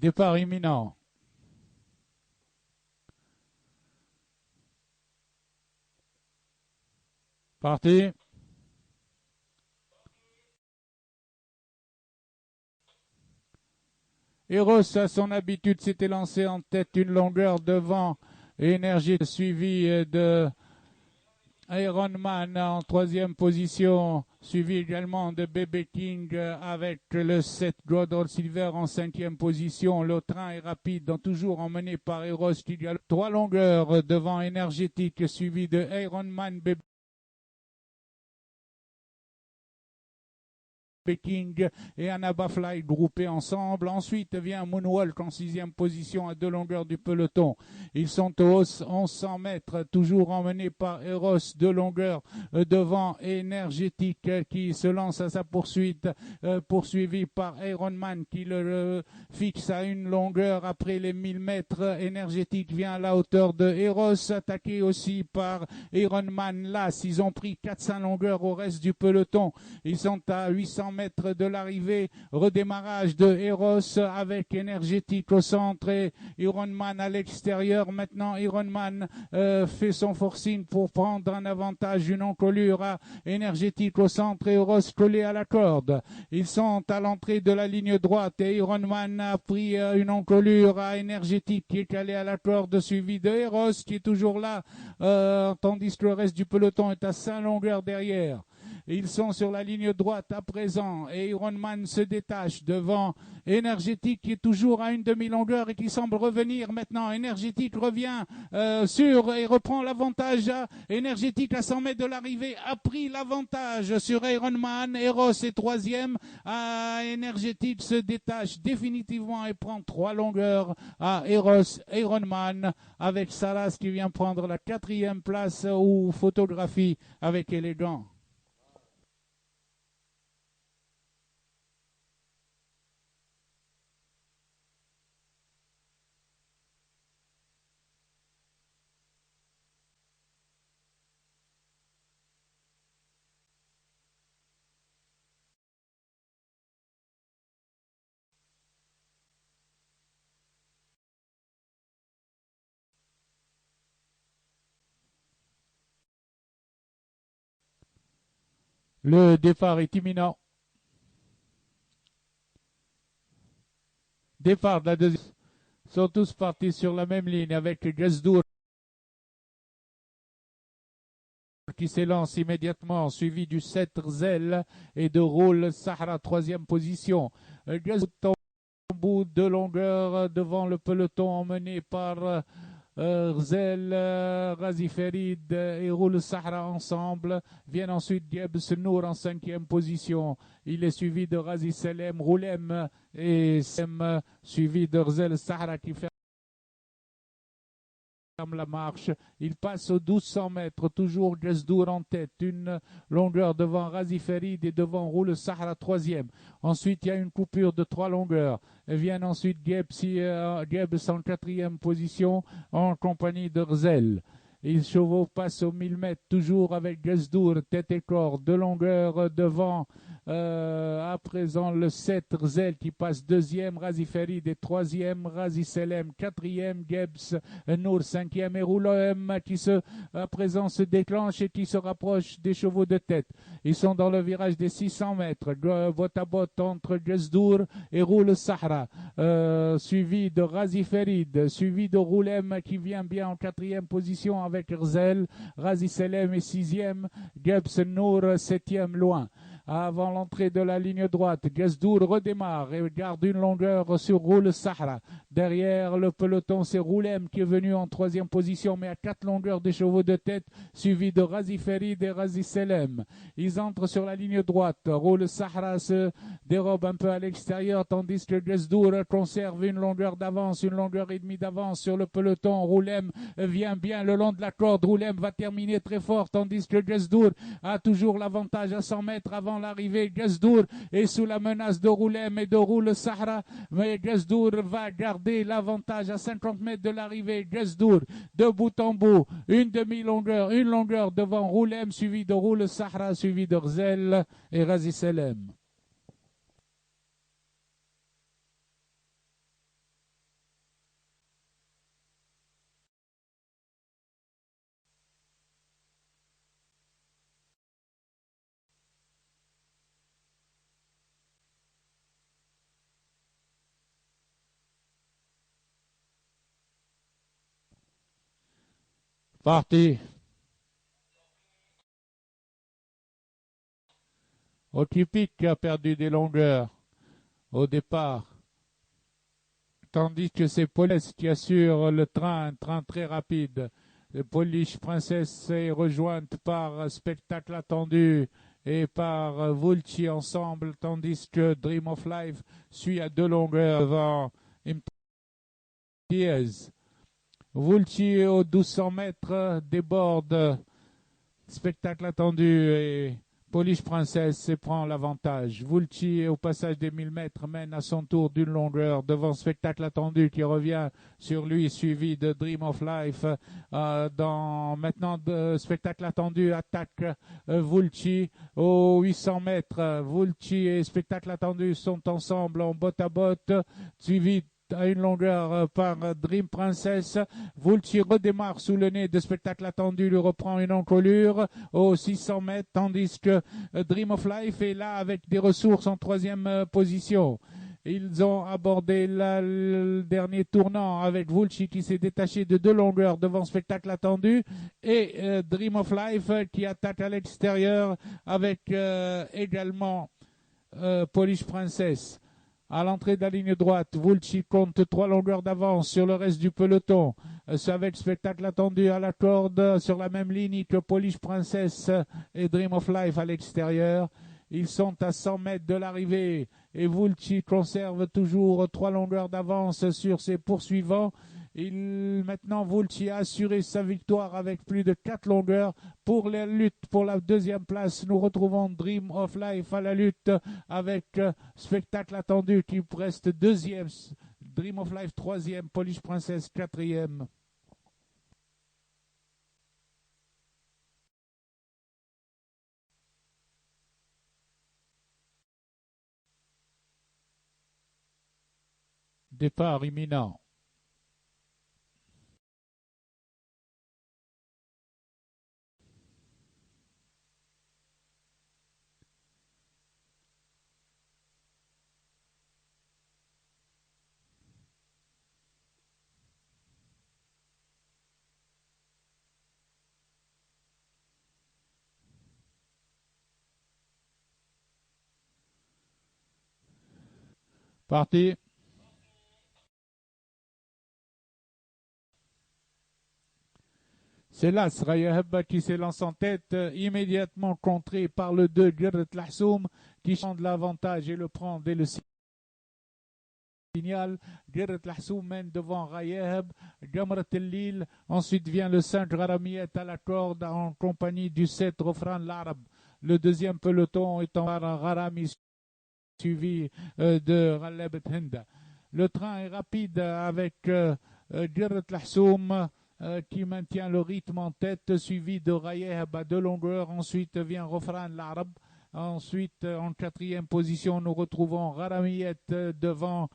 Départ imminent. Parti. Eros, à son habitude, s'était lancé en tête une longueur devant Énergie, suivi de Ironman en troisième position, suivi également de Bébé King avec le 7 Gordon Silver en cinquième position. Le train est rapide, donc toujours emmené par Eros qui a trois longueurs devant Énergétique, suivi de Ironman Bébé King et Anabafly groupés ensemble. Ensuite vient Moonwalk en sixième position à deux longueurs du peloton. Ils sont aux 1100 mètres, toujours emmenés par Eros, deux longueurs devant Énergétique qui se lance à sa poursuite, poursuivi par Ironman qui le fixe à une longueur après les 1000 mètres. Énergétique vient à la hauteur de Eros, attaqué aussi par Ironman. Là, ils ont pris 400 longueurs au reste du peloton. Ils sont à 800 mètres de l'arrivée. Redémarrage de Eros avec Énergétique au centre et Ironman à l'extérieur. Maintenant, Ironman fait son forcing pour prendre un avantage, une encolure à Énergétique au centre et Eros collé à la corde. Ils sont à l'entrée de la ligne droite et Ironman a pris une encolure à Énergétique qui est calé à la corde, suivi de Eros qui est toujours là, tandis que le reste du peloton est à 5 longueurs derrière. Ils sont sur la ligne droite à présent et Ironman se détache devant Énergétique qui est toujours à une demi-longueur et qui semble revenir maintenant. Énergétique revient sur et reprend l'avantage. Énergétique à 100 mètres de l'arrivée a pris l'avantage sur Ironman. Eros est troisième. Énergétique se détache définitivement et prend 3 longueurs à Eros. Ironman avec Salas qui vient prendre la 4e place ou photographie avec élégant. Le départ est imminent. Départ de la deuxième. Ils sont tous partis sur la même ligne avec Gazdour qui s'élance immédiatement, suivi du 7 Rzel et de Roule Sahara, troisième position. Gazdour en bout de longueur devant le peloton emmené par Rzel, Razi Ferid et Roule Sahara ensemble. Viennent ensuite Dieb Senour en cinquième position. Il est suivi de Razi Selem, Roulem et Sem, suivi de Rzel Sahara qui fait la marche. Il passe aux 1200 mètres, toujours Gazdour en tête, une longueur devant Razi Ferid et devant Roule Sahara troisième. Ensuite, il y a une coupure de 3 longueurs. Et viennent ensuite Gibbs en quatrième position en compagnie de Rzel. Il passe aux 1000 mètres, toujours avec Gazdour, tête et corps, 2 longueurs devant. À présent, le 7 Rzel qui passe deuxième, Razi Ferid et troisième, Razi Selem, quatrième, Gibbs, Nour, cinquième et Roulem qui à présent se déclenche et qui se rapproche des chevaux de tête. Ils sont dans le virage des 600 mètres, botte à botte entre Gazdour et Roule Sahara, suivi de Razi Ferid, suivi de Roulem qui vient bien en quatrième position avec Rzel, Razi Selem est sixième, Gibbs Nour septième loin. Avant l'entrée de la ligne droite, Gazdour redémarre et garde une longueur sur Roule Sahara. Derrière le peloton, c'est Roulem qui est venu en troisième position, mais à 4 longueurs des chevaux de tête, suivi de Razi Ferid et Razi Selem. Ils entrent sur la ligne droite. Roule Sahara se dérobe un peu à l'extérieur, tandis que Gazdour conserve une longueur d'avance, une longueur et demie d'avance sur le peloton. Roulem vient bien le long de la corde. Roulem va terminer très fort, tandis que Gazdour a toujours l'avantage à 100 mètres avant l'arrivée. Gazdour est sous la menace de Roulem et de Roule Sahara, mais Gazdour va garder l'avantage à 50 mètres de l'arrivée. Gazdour de bout en bout, une demi-longueur, une longueur devant Roulem, suivi de Roule Sahara, suivi de Rzel et Razi Selem. Parti. Okipik qui a perdu des longueurs au départ. Tandis que c'est Police qui assure le train, un train très rapide. Polish Princess est rejointe par Spectacle Attendu et par Vulci ensemble, tandis que Dream of Life suit à 2 longueurs devant Imtiaz. Vulci aux 1200 mètres déborde Spectacle Attendu et Polish Princess prend l'avantage. Vulci, au passage des 1000 mètres, mène à son tour d'une longueur devant Spectacle Attendu qui revient sur lui, suivi de Dream of Life. Maintenant, Spectacle Attendu attaque Vulci aux 800 mètres. Vulci et Spectacle Attendu sont ensemble en botte à botte, suivi à une longueur par Dream Princess. Vulci redémarre sous le nez de Spectacle Attendu, lui reprend une encolure aux 600 mètres, tandis que Dream of Life est là avec des ressources en troisième position. Ils ont abordé le dernier tournant avec Vulci qui s'est détaché de 2 longueurs devant Spectacle Attendu et Dream of Life qui attaque à l'extérieur avec également Polish Princess. À l'entrée de la ligne droite, Vulci compte 3 longueurs d'avance sur le reste du peloton. Avec Spectacle Attendu à la corde sur la même ligne que Polish Princess et Dream of Life à l'extérieur. Ils sont à 100 mètres de l'arrivée et Vulci conserve toujours 3 longueurs d'avance sur ses poursuivants. Maintenant, Vulci a assuré sa victoire avec plus de 4 longueurs. Pour la lutte pour la deuxième place, nous retrouvons Dream of Life à la lutte avec Spectacle Attendu qui reste deuxième. Dream of Life troisième, Polish Princess quatrième. Départ imminent. Parti. C'est là Sraya Hebba qui s'élance en tête, immédiatement contré par le 2 Gerrit Lahsoum qui change l'avantage et le prend dès le signal. Gerrit Lahsoum mène devant Rayeb, Gamrat el-Lil. Ensuite vient le 5 Gharamiet à la corde en compagnie du 7 Rofran l'Arab. Le deuxième peloton étant Gharami suivi de Ghaleb Hinda. Le train est rapide avec Gerrit Lahsoum qui maintient le rythme en tête, suivi de Rayeb à 2 longueurs. Ensuite vient Rofran l'Arab. Ensuite, en quatrième position, nous retrouvons Gharamiet devant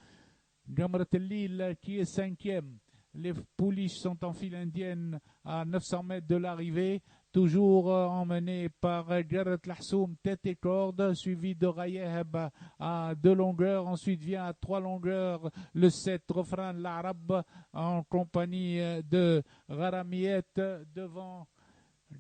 Gamrat el-Lil qui est cinquième. Les pouliches sont en file indienne à 900 mètres de l'arrivée, toujours emmené par Gerrit Lahsoum, tête et corde, suivi de Rayeb à 2 longueurs. Ensuite vient à 3 longueurs le 7 Rofran l'Arab en compagnie de Gharamiet devant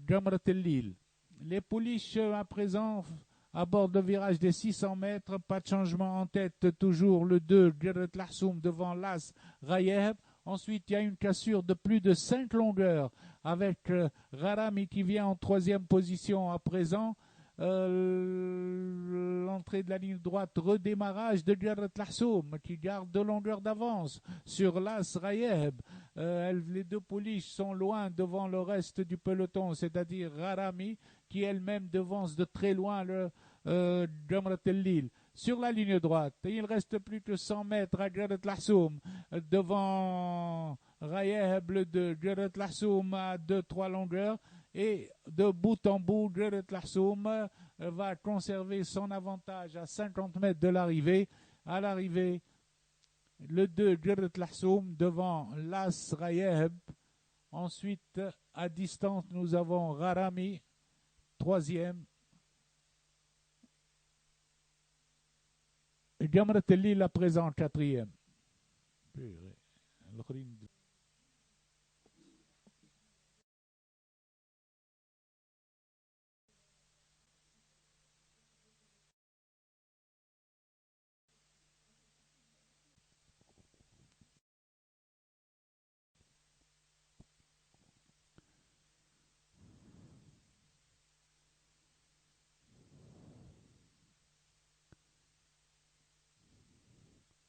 Gamrat el-Lil. Les pouliches à présent aborde le virage des 600 mètres, pas de changement en tête, toujours le 2 Gerrit Lahsoum devant l'As Rayeb. Ensuite, il y a une cassure de plus de 5 longueurs avec Gharami qui vient en troisième position à présent. L'entrée de la ligne droite, redémarrage de Gerrit Lahsoum qui garde 2 longueurs d'avance sur l'As Rayeb. Les deux pouliches sont loin devant le reste du peloton, c'est-à-dire Gharami qui elle-même devance de très loin le Gamrat el-Lil. Sur la ligne droite, il ne reste plus que 100 mètres à Gerrit Lahsoum devant Rayeb de Gerrit Lahsoum à 2-3 longueurs. Et de bout en bout, Gerrit Lahsoum va conserver son avantage à 50 mètres de l'arrivée. À l'arrivée, le 2 Gerrit Lahsoum devant l'As Rayeb. Ensuite, à distance, nous avons Gharami, troisième. Gamrat el-Lil à présent, quatrième.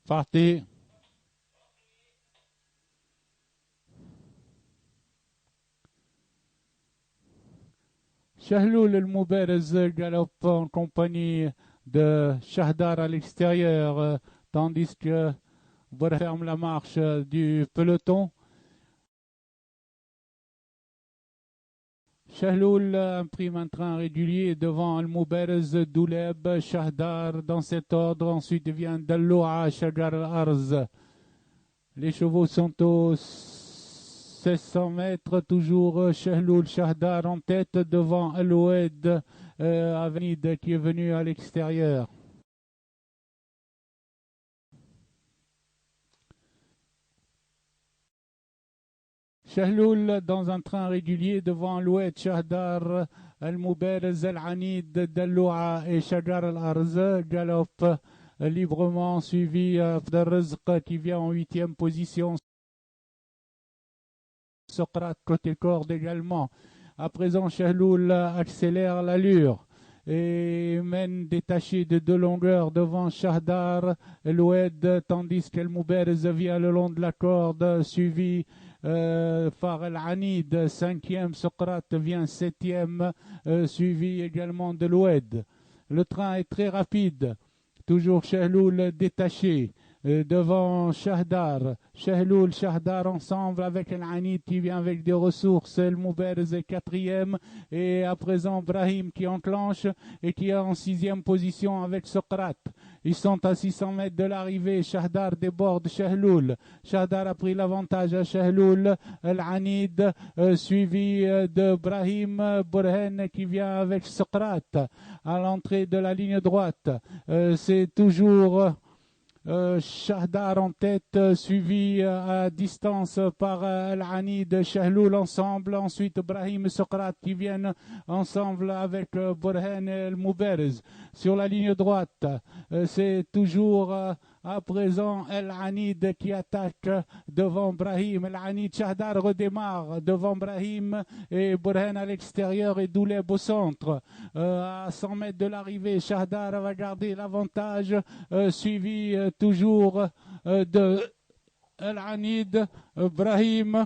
Partez. Shahloul el-Mouberez galope en compagnie de Shahdar à l'extérieur, tandis que Burhan ferme la marche du peloton. Shahloul imprime un train régulier devant Al-Mouberez, Douleb, Shahdar dans cet ordre. Ensuite vient Dalloua, Shagar al-Arz. Les chevaux sont aux 1600 mètres, toujours Shahloul, Shahdar en tête devant Al-Oued, Avenid qui est venu à l'extérieur. Shahloul dans un train régulier devant Al-Oued, Shahdar, Al-Mouberez, Al-Anid, Dalloua et Shagar al-Arz galope librement, suivi d'Al-Rizq qui vient en 8e position. Socrate côté corde également. À présent, Shahloul accélère l'allure et mène détaché de 2 longueurs devant Shahdar, Al-Oued, tandis qu'Al-Mouberez vient le long de la corde, suivi par Al-Anid, 5e, Socrate vient 7e, suivi également de l'Oued. Le train est très rapide, toujours Shahloul détaché. Devant Shahdar, Shahloul, Shahdar ensemble avec Al-Anid qui vient avec des ressources, Al-Mouberez est 4e et à présent Brahim qui enclenche et qui est en 6e position avec Socrate. Ils sont à 600 mètres de l'arrivée, Shahdar déborde Shahloul. Shahdar a pris l'avantage à Shahloul, Al-Anid suivi de Brahim, Burhan qui vient avec Socrate à l'entrée de la ligne droite. C'est toujours Shahdar en tête, suivi à distance par Al-Anid, Shahloul ensemble. Ensuite, Brahim et Socrate qui viennent ensemble avec Burhan et Al-Mouberez. Sur la ligne droite, c'est toujours à présent Al-Anid qui attaque devant Brahim. Al-Anid, Shahdar redémarre devant Brahim et Burhan à l'extérieur et Douleb au centre. À 100 mètres de l'arrivée, Shahdar va garder l'avantage, suivi toujours de Al-Anid, Brahim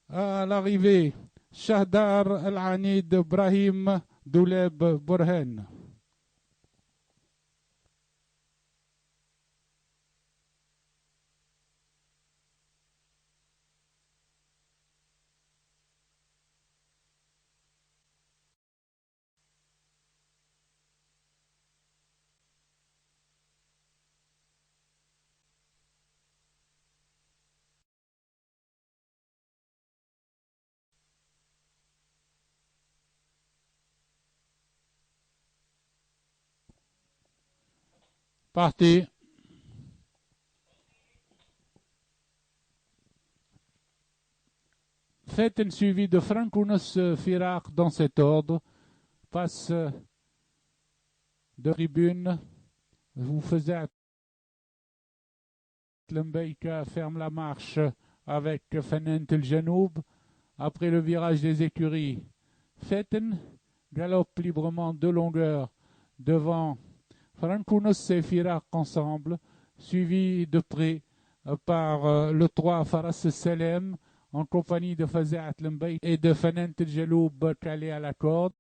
à l'arrivée. Shahdar, Al-Anid, Brahim, Douleb, Burhan. Parti. Faites un suivi de Francounous Firak dans cet ordre. Passe de tribune. Vous faisiez Lembeika ferme la marche avec Fenent el Janoub. Après le virage des écuries, Fetten galope librement 2 longueurs devant Francounous et Firak ensemble, suivi de près par le 3 Faras Selem en compagnie de Fazat Lembeik et de Fenent el Janoub calé à la corde.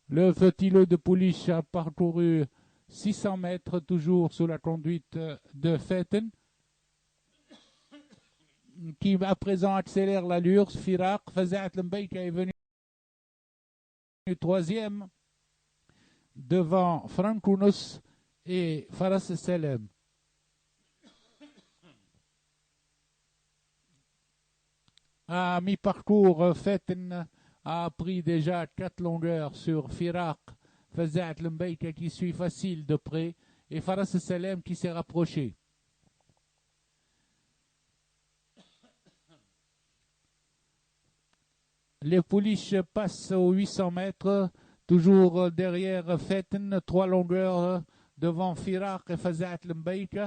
Le petit lot de pouliche a parcouru 600 mètres, toujours sous la conduite de Fetten, qui à présent accélère l'allure. Firak, Fazat Lembeik est venu 3e devant Francounous et Faras Selem. À mi-parcours, Fetten a pris déjà 4 longueurs sur Firak, Fazat Lembeik qui suit facile de près et Faras Selem qui s'est rapproché. Les pouliches passent aux 800 mètres, toujours derrière Fetten, 3 longueurs devant Firak et Fazat Lembeik.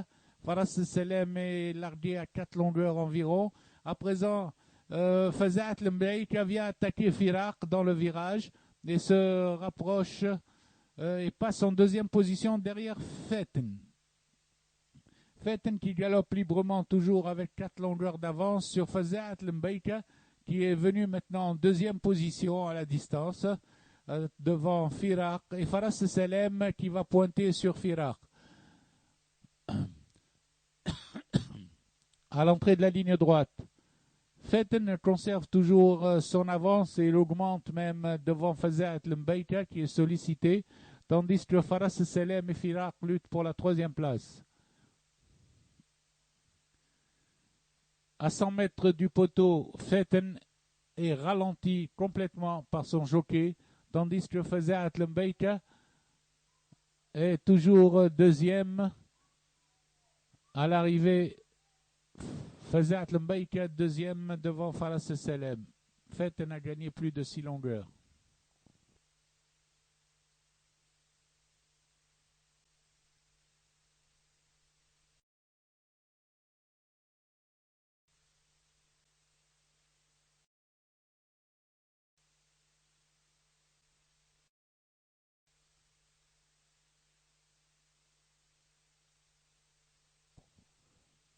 Faras Selem est largué à 4 longueurs environ. À présent, Fazat Lembeik vient attaquer Firak dans le virage. et se rapproche et passe en deuxième position derrière Fetten. Fetten qui galope librement toujours avec 4 longueurs d'avance sur Fazat Lembeika qui est venu maintenant en deuxième position à la distance devant Firak et Faras Selem qui va pointer sur Firak. À l'entrée de la ligne droite, Fetten conserve toujours son avance et il augmente même devant Fazat Lembeika qui est sollicité, tandis que Faras Selem et Firak luttent pour la 3e place. À 100 mètres du poteau, Fetten est ralenti complètement par son jockey, tandis que Fazat Lembeika est toujours deuxième à l'arrivée. Fazat Lembeika deuxième devant Faras Selem. Fetten a gagné plus de 6 longueurs.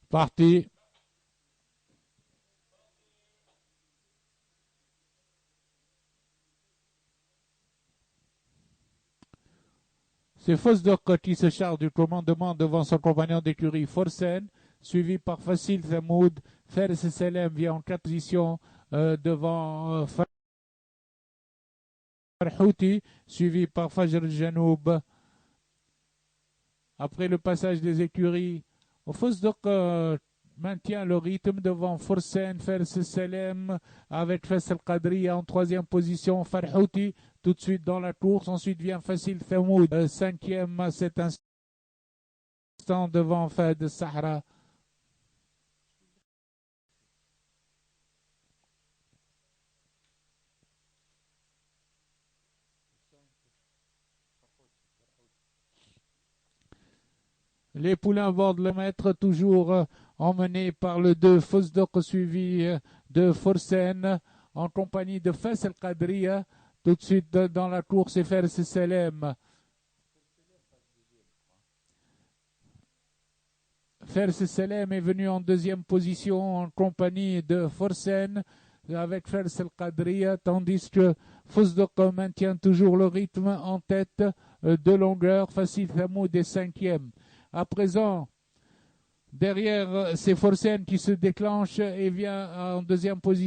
Parti. C'est Fosdok qui se charge du commandement devant son compagnon d'écurie Forsen, suivi par Facile Thamoud. Fares Selem vient en 4 positions devant Farhouti, suivi par Fajr Janoub. Après le passage des écuries, Fosdok maintient le rythme devant Forsen, Fares Selem avec Faisal Qadri en 3e position, Farhouti tout de suite dans la course. Ensuite vient Facile Thamoud, 5e à cet instant devant Fad Sahra. Les poulains bordent le maître, toujours emmenés par le 2 Fosdok, suivi de Forsen, en compagnie de Faisal Qadriya. Tout de suite dans la course, et Fares Selem. Fares Selem est venu en 2e position en compagnie de Forsen avec Faisal Qadriya, tandis que Fosdok maintient toujours le rythme en tête de longueur. Facile Thamoud est 5e. À présent, derrière, c'est Forsen qui se déclenche et vient en 2e position.